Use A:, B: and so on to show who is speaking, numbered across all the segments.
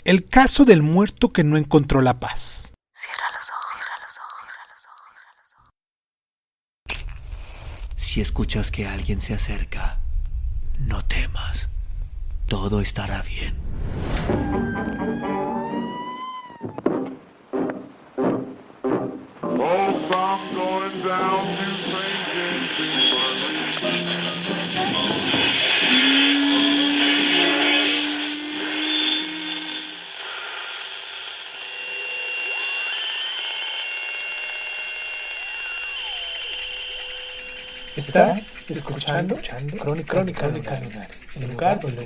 A: El caso del muerto que no encontró la paz.
B: Cierra los ojos, cierra los ojos, cierra los ojos, cierra los ojos.
C: Si escuchas que alguien se acerca, no temas. Todo estará bien.
D: Oh, I'm going down to St. James'
E: Estás escuchando Crónica Lunares, el lugar donde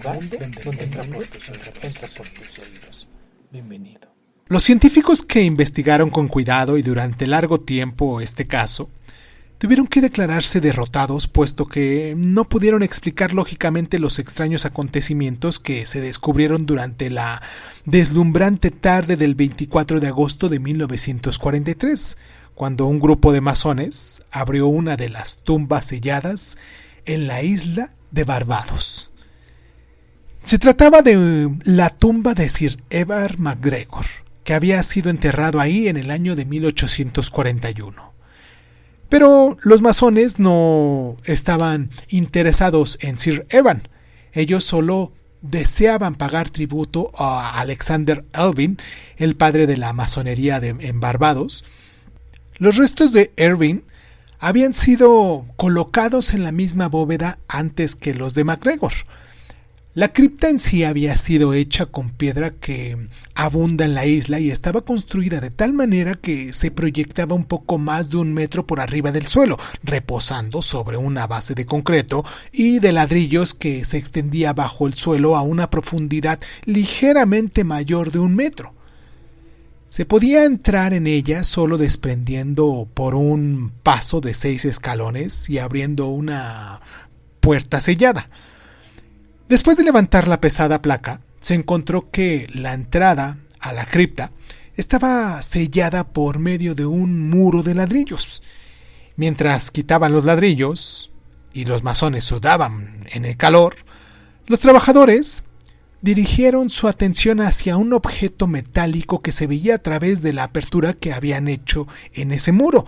E: entra por tus oídos. Bienvenido.
A: Los científicos que investigaron con cuidado y durante largo tiempo este caso tuvieron que declararse derrotados, puesto que no pudieron explicar lógicamente los extraños acontecimientos que se descubrieron durante la deslumbrante tarde del 24 de agosto de 1943, cuando un grupo de masones abrió una de las tumbas selladas en la isla de Barbados. Se trataba de la tumba de Sir Evan MacGregor, que había sido enterrado ahí en el año de 1841. Pero los masones no estaban interesados en Sir Evan. Ellos solo deseaban pagar tributo a Alexander Elvin, el padre de la masonería en Barbados. Los restos de Elvin habían sido colocados en la misma bóveda antes que los de MacGregor. La cripta en sí había sido hecha con piedra que abunda en la isla y estaba construida de tal manera que se proyectaba un poco más de 1 metro por arriba del suelo, reposando sobre una base de concreto y de ladrillos que se extendía bajo el suelo a una profundidad ligeramente mayor de 1 metro. Se podía entrar en ella solo desprendiendo por un paso de 6 escalones y abriendo una puerta sellada. Después de levantar la pesada placa, se encontró que la entrada a la cripta estaba sellada por medio de un muro de ladrillos. Mientras quitaban los ladrillos y los masones sudaban en el calor, los trabajadores dirigieron su atención hacia un objeto metálico que se veía a través de la apertura que habían hecho en ese muro.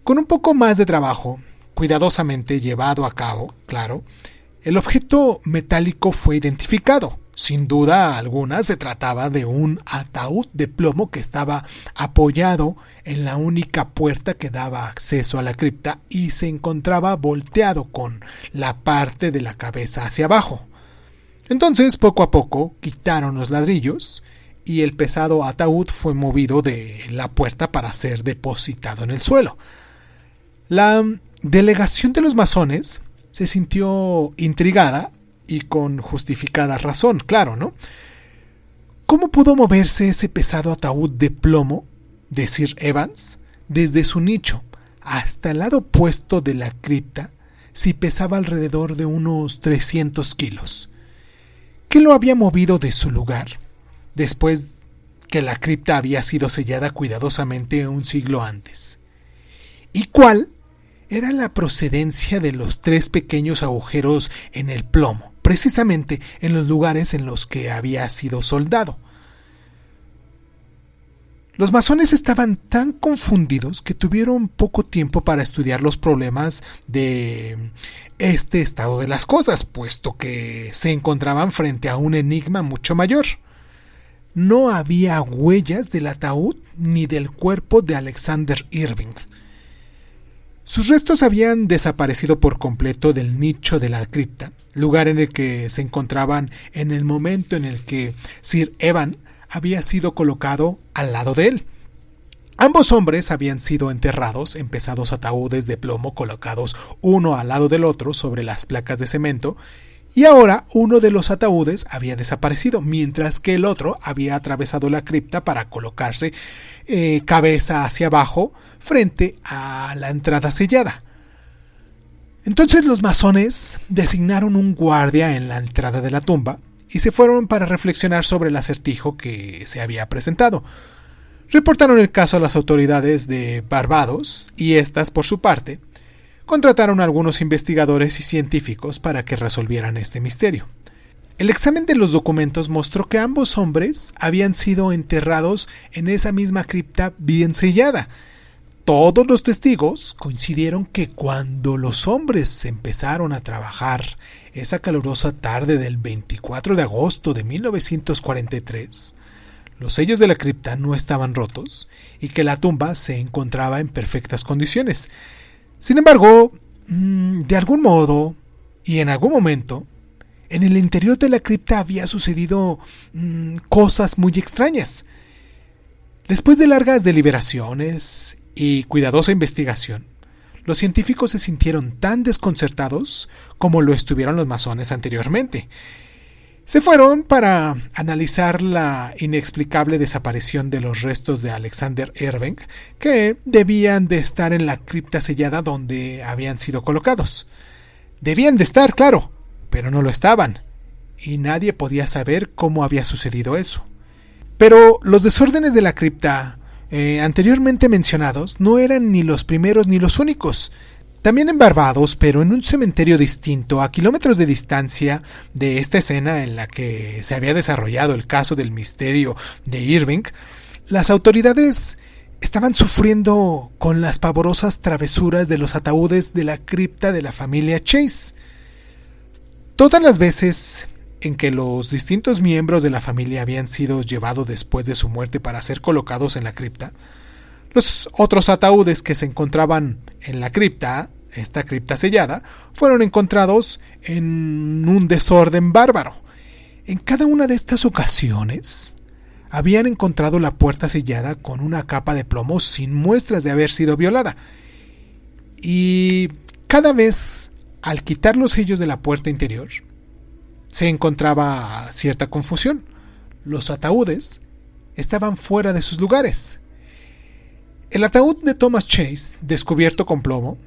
A: Con un poco más de trabajo, cuidadosamente llevado a cabo, claro, el objeto metálico fue identificado. Sin duda alguna se trataba de un ataúd de plomo que estaba apoyado en la única puerta que daba acceso a la cripta y se encontraba volteado con la parte de la cabeza hacia abajo. Entonces, poco a poco, quitaron los ladrillos y el pesado ataúd fue movido de la puerta para ser depositado en el suelo. La delegación de los masones se sintió intrigada y con justificada razón, claro, ¿no? ¿Cómo pudo moverse ese pesado ataúd de plomo de Sir Evans desde su nicho hasta el lado opuesto de la cripta si pesaba alrededor de unos 300 kilos? ¿Qué lo había movido de su lugar después que la cripta había sido sellada cuidadosamente 1 siglo antes? ¿Y cuál era la procedencia de los 3 pequeños agujeros en el plomo, precisamente en los lugares en los que había sido soldado? Los masones estaban tan confundidos que tuvieron poco tiempo para estudiar los problemas de este estado de las cosas, puesto que se encontraban frente a un enigma mucho mayor. No había huellas del ataúd ni del cuerpo de Alexander Irving. Sus restos habían desaparecido por completo del nicho de la cripta, lugar en el que se encontraban en el momento en el que Sir Evan había sido colocado al lado de él. Ambos hombres habían sido enterrados en pesados ataúdes de plomo colocados uno al lado del otro sobre las placas de cemento, y ahora uno de los ataúdes había desaparecido, mientras que el otro había atravesado la cripta para colocarse cabeza hacia abajo frente a la entrada sellada. Entonces los masones designaron un guardia en la entrada de la tumba y se fueron para reflexionar sobre el acertijo que se había presentado. Reportaron el caso a las autoridades de Barbados y éstas, por su parte, contrataron a algunos investigadores y científicos para que resolvieran este misterio. El examen de los documentos mostró que ambos hombres habían sido enterrados en esa misma cripta bien sellada. Todos los testigos coincidieron que cuando los hombres empezaron a trabajar esa calurosa tarde del 24 de agosto de 1943, los sellos de la cripta no estaban rotos y que la tumba se encontraba en perfectas condiciones. Sin embargo, de algún modo y en algún momento, en el interior de la cripta había sucedido cosas muy extrañas. Después de largas deliberaciones y cuidadosa investigación, los científicos se sintieron tan desconcertados como lo estuvieron los masones anteriormente. Se fueron para analizar la inexplicable desaparición de los restos de Alexander Erveng, que debían de estar en la cripta sellada donde habían sido colocados. Debían de estar, claro, pero no lo estaban, y nadie podía saber cómo había sucedido eso. Pero los desórdenes de la cripta anteriormente mencionados no eran ni los primeros ni los únicos. También en Barbados, pero en un cementerio distinto, a kilómetros de distancia de esta escena en la que se había desarrollado el caso del misterio de Irving, las autoridades estaban sufriendo con las pavorosas travesuras de los ataúdes de la cripta de la familia Chase. Todas las veces en que los distintos miembros de la familia habían sido llevados después de su muerte para ser colocados en la cripta, los otros ataúdes que se encontraban en la cripta, esta cripta sellada, fueron encontrados en un desorden bárbaro. En cada una de estas ocasiones habían encontrado la puerta sellada con una capa de plomo sin muestras de haber sido violada. Y cada vez, al quitar los sellos de la puerta interior, se encontraba cierta confusión. Los ataúdes estaban fuera de sus lugares. El ataúd de Thomas Chase, descubierto con plomo,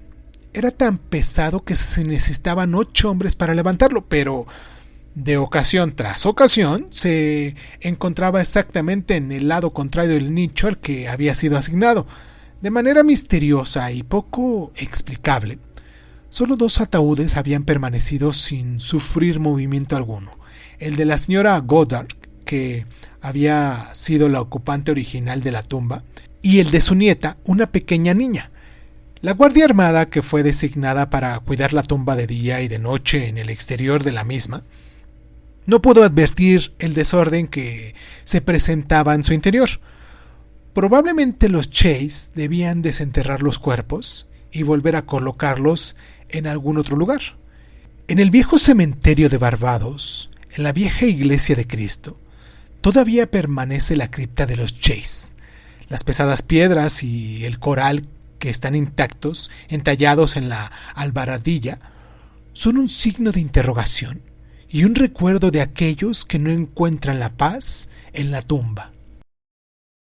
A: era tan pesado que se necesitaban 8 hombres para levantarlo, pero de ocasión tras ocasión se encontraba exactamente en el lado contrario del nicho al que había sido asignado. De manera misteriosa y poco explicable, solo 2 ataúdes habían permanecido sin sufrir movimiento alguno. El de la señora Goddard, que había sido la ocupante original de la tumba, y el de su nieta, una pequeña niña. La guardia armada, que fue designada para cuidar la tumba de día y de noche en el exterior de la misma, no pudo advertir el desorden que se presentaba en su interior. Probablemente los Chase debían desenterrar los cuerpos y volver a colocarlos en algún otro lugar. En el viejo cementerio de Barbados, en la vieja iglesia de Cristo, todavía permanece la cripta de los Chase. Las pesadas piedras y el coral que están intactos, entallados en la albarandilla, son un signo de interrogación y un recuerdo de aquellos que no encuentran la paz en la tumba.